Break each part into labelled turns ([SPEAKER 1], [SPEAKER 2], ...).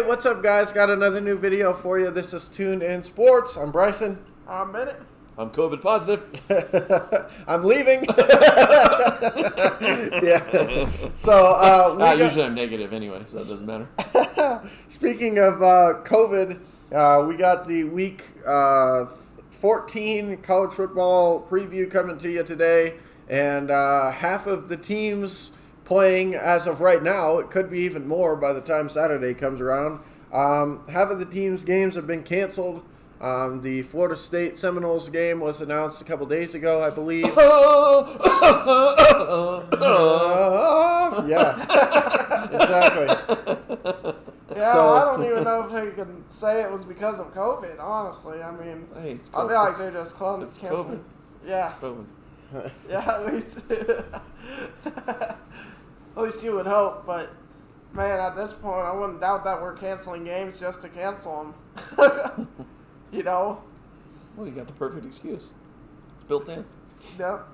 [SPEAKER 1] Hey, what's up, guys? Got another new video for you. This is Tuned In Sports. I'm Bryson.
[SPEAKER 2] I'm Bennett.
[SPEAKER 3] I'm COVID positive.
[SPEAKER 1] I'm leaving. Yeah. So
[SPEAKER 3] usually I'm negative anyway, so it doesn't matter.
[SPEAKER 1] Speaking of COVID, we got the week 14 college football preview coming to you today, and half of the teams playing as of right now. It could be even more by the time Saturday comes around. Half of the teams' games have been canceled. The Florida State Seminoles game was announced a couple days ago, I believe. Yeah, exactly.
[SPEAKER 2] Yeah, so, I don't even know if they can say it was because of COVID, honestly. I mean,
[SPEAKER 3] hey, it's
[SPEAKER 2] I feel like they're just
[SPEAKER 3] it's
[SPEAKER 2] canceling.
[SPEAKER 3] COVID.
[SPEAKER 2] Yeah.
[SPEAKER 3] It's COVID.
[SPEAKER 2] Yeah, at least you would hope, but man, at this point, I wouldn't doubt that we're canceling games just to cancel them. You know?
[SPEAKER 3] Well, you got the perfect excuse. It's built in.
[SPEAKER 2] Yep.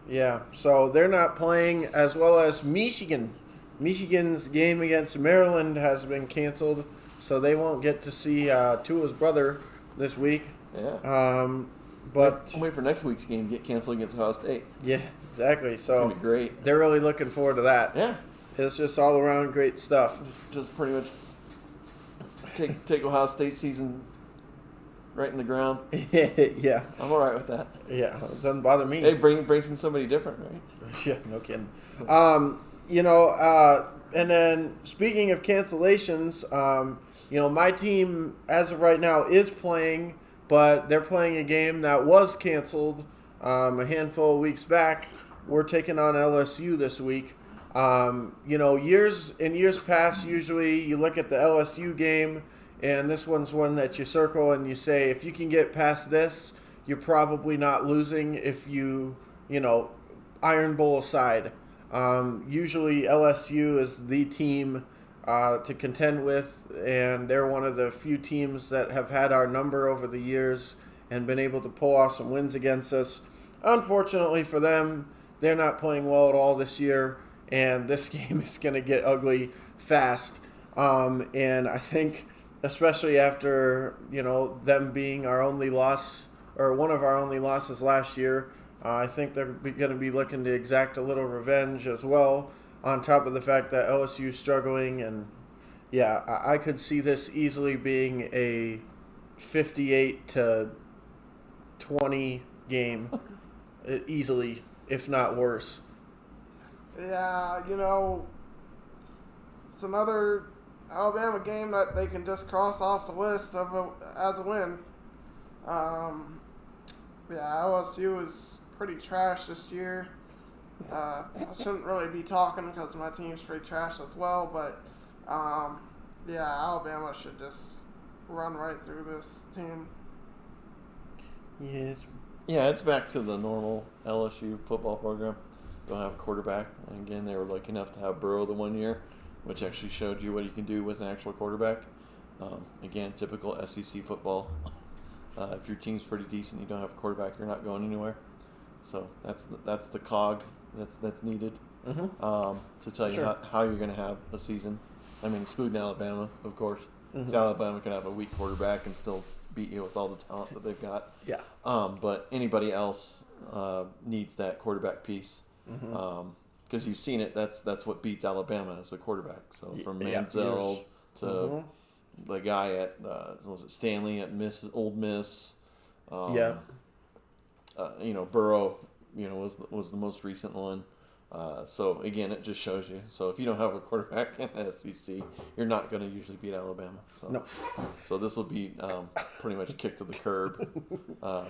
[SPEAKER 1] Yeah, so they're not playing, as well as Michigan. Michigan's game against Maryland has been canceled, so they won't get to see Tua's brother this week.
[SPEAKER 3] Yeah.
[SPEAKER 1] But
[SPEAKER 3] I'll wait for next week's game to get canceled against Ohio State.
[SPEAKER 1] Yeah, exactly. So
[SPEAKER 3] it's gonna be great.
[SPEAKER 1] They're really looking forward to that.
[SPEAKER 3] Yeah.
[SPEAKER 1] It's just all around great stuff.
[SPEAKER 3] Just pretty much take Ohio State season right in the ground.
[SPEAKER 1] Yeah.
[SPEAKER 3] I'm all right with that.
[SPEAKER 1] Yeah, it doesn't bother me.
[SPEAKER 3] Hey, brings in somebody different, right?
[SPEAKER 1] Yeah, no kidding. And then speaking of cancellations, my team as of right now is playing, but they're playing a game that was canceled a handful of weeks back. We're taking on LSU this week. Years past, usually you look at the LSU game, and this one's one that you circle and you say, if you can get past this, you're probably not losing if you Iron Bowl aside. Usually LSU is the team to contend with, and they're one of the few teams that have had our number over the years and been able to pull off some wins against us. Unfortunately for them, they're not playing well at all this year, and this game is going to get ugly fast. And I think, especially after them being our only loss, or one of our only losses last year, I think they're going to be looking to exact a little revenge as well, on top of the fact that LSU is struggling. And yeah, I could see this easily being a 58-20 game, easily, if not worse.
[SPEAKER 2] Yeah, it's another Alabama game that they can just cross off the list as a win. LSU is pretty trash this year. I shouldn't really be talking because my team's pretty trash as well, but Alabama should just run right through this team.
[SPEAKER 1] Yes.
[SPEAKER 3] Yeah, it's back to the normal LSU football program. Don't have a quarterback. And again, they were lucky enough to have Burrow the 1 year, which actually showed you what you can do with an actual quarterback. Again, typical SEC football. If your team's pretty decent, you don't have a quarterback, you're not going anywhere. So that's the cog that's needed to tell you how you're going to have a season. I mean, excluding Alabama, of course. Mm-hmm. Alabama can have a weak quarterback and still beat you with all the talent that they've got.
[SPEAKER 1] Yeah.
[SPEAKER 3] But anybody else needs that quarterback piece. Because you've seen it. That's what beats Alabama as a quarterback. So from Manziel to the guy at was it Stanley at Old Miss. Burrow, was the most recent one. So again, it just shows you. So if you don't have a quarterback in the SEC, you're not going to usually beat Alabama. So
[SPEAKER 1] no.
[SPEAKER 3] So this will be pretty much a kick to the curb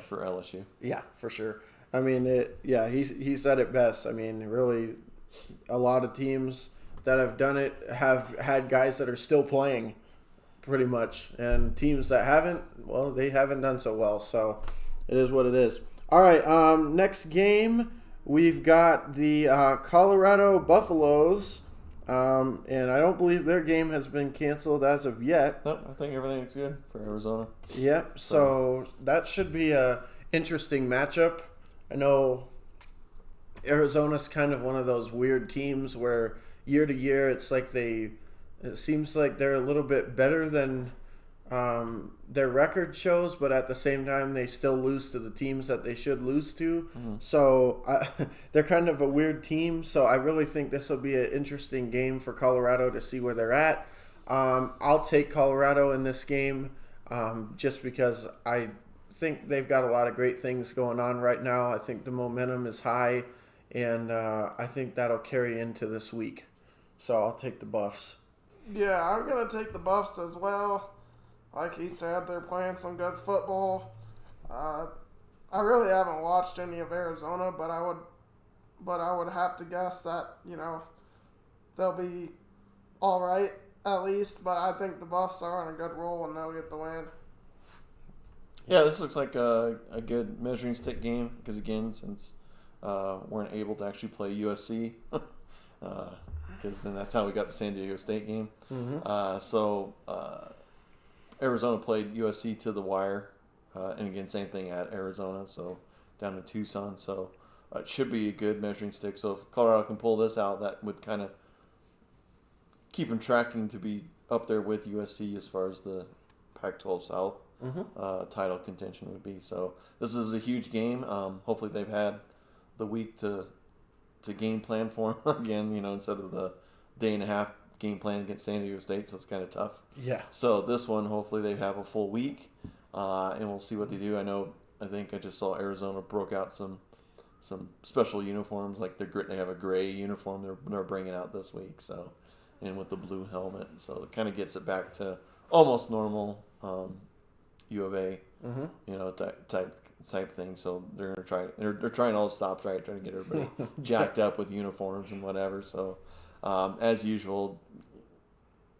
[SPEAKER 3] for LSU.
[SPEAKER 1] Yeah, for sure. I mean, he said it best. I mean, really, a lot of teams that have done it have had guys that are still playing, pretty much. And teams that haven't, well, they haven't done so well. So it is what it is. All right, next game, we've got the Colorado Buffaloes. And I don't believe their game has been canceled as of yet.
[SPEAKER 3] Nope, I think everything is good for Arizona.
[SPEAKER 1] Yep, so that should be a interesting matchup. I know Arizona's kind of one of those weird teams where year to year it's like they It seems like they're a little bit better than their record shows, but at the same time, they still lose to the teams that they should lose to. So they're kind of a weird team. So I really think this will be an interesting game for Colorado to see where they're at. I'll take Colorado in this game just because I think they've got a lot of great things going on right now. I think the momentum is high, and I think that'll carry into this week. So I'll take the Buffs.
[SPEAKER 2] Yeah, I'm going to take the Buffs as well. Like he said, they're playing some good football. I really haven't watched any of Arizona, but I would have to guess that, they'll be all right at least. But I think the Buffs are on a good roll and they'll get the win.
[SPEAKER 3] Yeah, this looks like a good measuring stick game because, again, since weren't able to actually play USC, because then that's how we got the San Diego State game. So Arizona played USC to the wire, and again, same thing at Arizona, so down to Tucson. So it should be a good measuring stick. So if Colorado can pull this out, that would kind of keep them tracking to be up there with USC as far as the Pac-12 South title contention would be. So this is a huge game. Hopefully they've had the week to game plan for them again, instead of the day and a half game plan against San Diego State, so it's kind of tough.
[SPEAKER 1] Yeah.
[SPEAKER 3] So this one, hopefully they have a full week, and we'll see what they do. I think I just saw Arizona broke out some special uniforms, like they have a gray uniform they're bringing out this week, so, and with the blue helmet, so it kind of gets it back to almost normal U of A, type thing. So they're gonna try. They're trying all the stops right, trying to get everybody jacked up with uniforms and whatever. So as usual,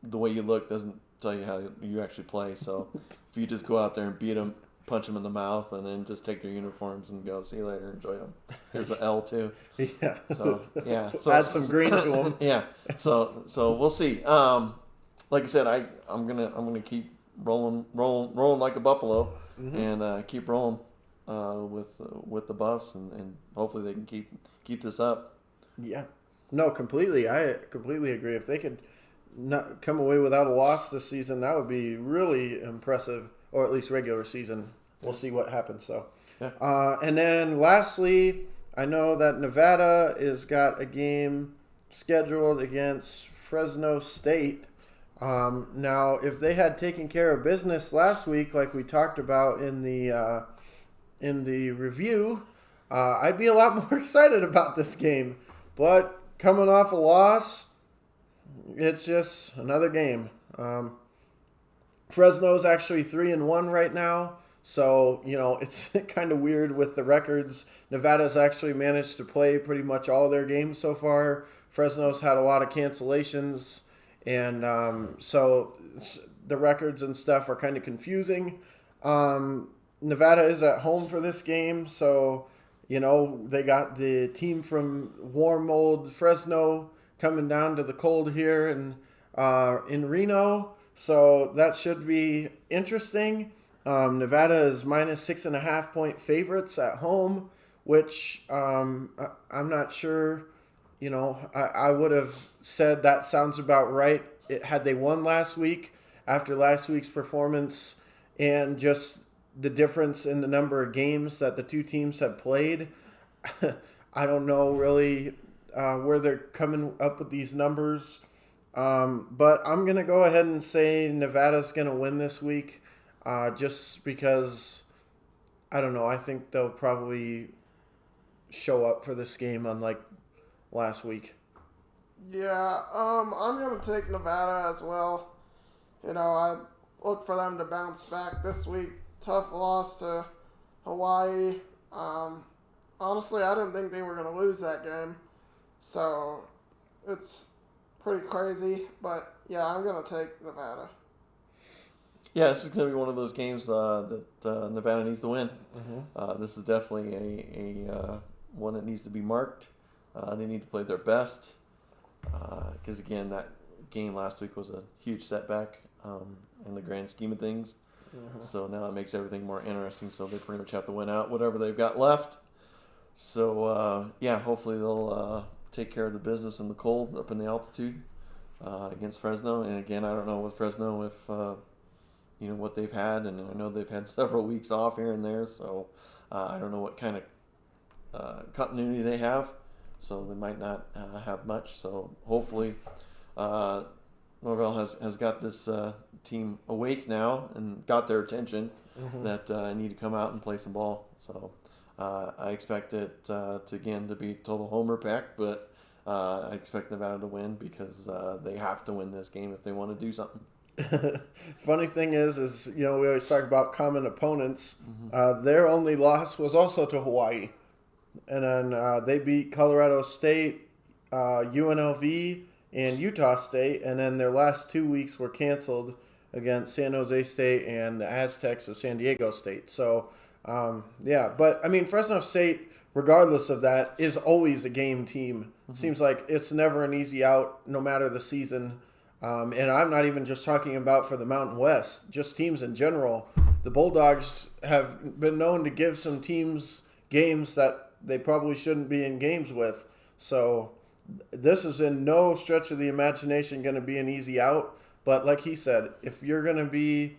[SPEAKER 3] the way you look doesn't tell you how you actually play. So if you just go out there and beat them, punch them in the mouth, and then just take their uniforms and go, see you later, enjoy them. Here's the L too.
[SPEAKER 1] Yeah.
[SPEAKER 3] So yeah. So
[SPEAKER 1] add some green to them.
[SPEAKER 3] Yeah. So we'll see. Like I said, I'm gonna keep rolling like a buffalo, and keep rolling with the Buffs, and hopefully they can keep this up.
[SPEAKER 1] Yeah. No, completely. I completely agree. If they could not come away without a loss this season, that would be really impressive, or at least regular season. We'll see what happens. So,
[SPEAKER 3] yeah.
[SPEAKER 1] And then lastly, I know that Nevada has got a game scheduled against Fresno State. Now, if they had taken care of business last week, like we talked about in the review, I'd be a lot more excited about this game. But coming off a loss, it's just another game. Fresno's actually 3-1 right now, so it's kind of weird with the records. Nevada's actually managed to play pretty much all their games so far. Fresno's had a lot of cancellations, and so the records and stuff are kind of confusing. Nevada is at home for this game, so they got the team from warm old Fresno coming down to the cold here in Reno. So that should be interesting. Nevada is minus 6.5 point favorites at home, which I'm not sure. I would have said that sounds about right had they won last week after last week's performance and just the difference in the number of games that the two teams have played. I don't know really where they're coming up with these numbers. But I'm going to go ahead and say Nevada's going to win this week just because, I don't know, I think they'll probably show up for this game unlike last week.
[SPEAKER 2] Yeah, I'm going to take Nevada as well. I look for them to bounce back this week. Tough loss to Hawaii. Honestly, I didn't think they were going to lose that game. So, it's pretty crazy. But, yeah, I'm going to take Nevada.
[SPEAKER 3] Yeah, this is going to be one of those games that Nevada needs to win. This is definitely a one that needs to be marked. They need to play their best. Because, again, that game last week was a huge setback in the grand scheme of things. So now it makes everything more interesting. So they pretty much have to win out whatever they've got left. So, hopefully they'll take care of the business in the cold up in the altitude against Fresno. And again, I don't know with Fresno if what they've had, and I know they've had several weeks off here and there, so I don't know what kind of continuity they have. So they might not have much. So hopefully, Norvell has got this team awake now and got their attention that need to come out and play some ball. So I expect it to be total homer pack, but I expect Nevada to win because they have to win this game if they want to do something.
[SPEAKER 1] Funny thing is we always talk about common opponents. Their only loss was also to Hawaii, and then they beat Colorado State, UNLV, and Utah State, and then their last 2 weeks were canceled against San Jose State and the Aztecs of San Diego State. So, but I mean, Fresno State, regardless of that, is always a game team. Seems like it's never an easy out, no matter the season. And I'm not even just talking about for the Mountain West, just teams in general. The Bulldogs have been known to give some teams games that they probably shouldn't be in games with. So this is in no stretch of the imagination going to be an easy out. But like he said, if you're going to be,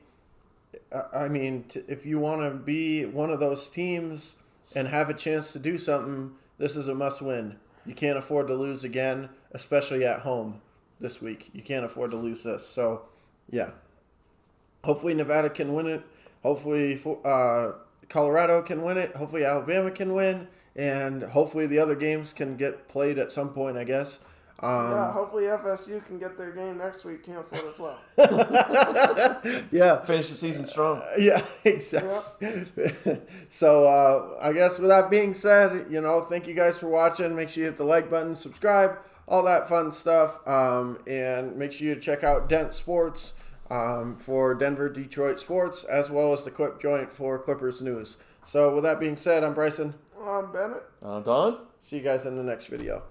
[SPEAKER 1] if you want to be one of those teams and have a chance to do something, this is a must-win. You can't afford to lose again, especially at home this week. You can't afford to lose this. So, yeah. Hopefully Nevada can win it. Hopefully Colorado can win it. Hopefully Alabama can win. And hopefully the other games can get played at some point, I guess.
[SPEAKER 2] Hopefully FSU can get their game next week canceled as well.
[SPEAKER 1] Yeah.
[SPEAKER 3] Finish the season strong.
[SPEAKER 1] Yeah, exactly. Yep. So I guess with that being said, thank you guys for watching. Make sure you hit the like button, subscribe, all that fun stuff. And make sure you check out Dent Sports for Denver, Detroit sports, as well as the Clip Joint for Clippers news. So with that being said, I'm Bryson.
[SPEAKER 2] I'm Bennett.
[SPEAKER 3] I'm Don.
[SPEAKER 1] See you guys in the next video.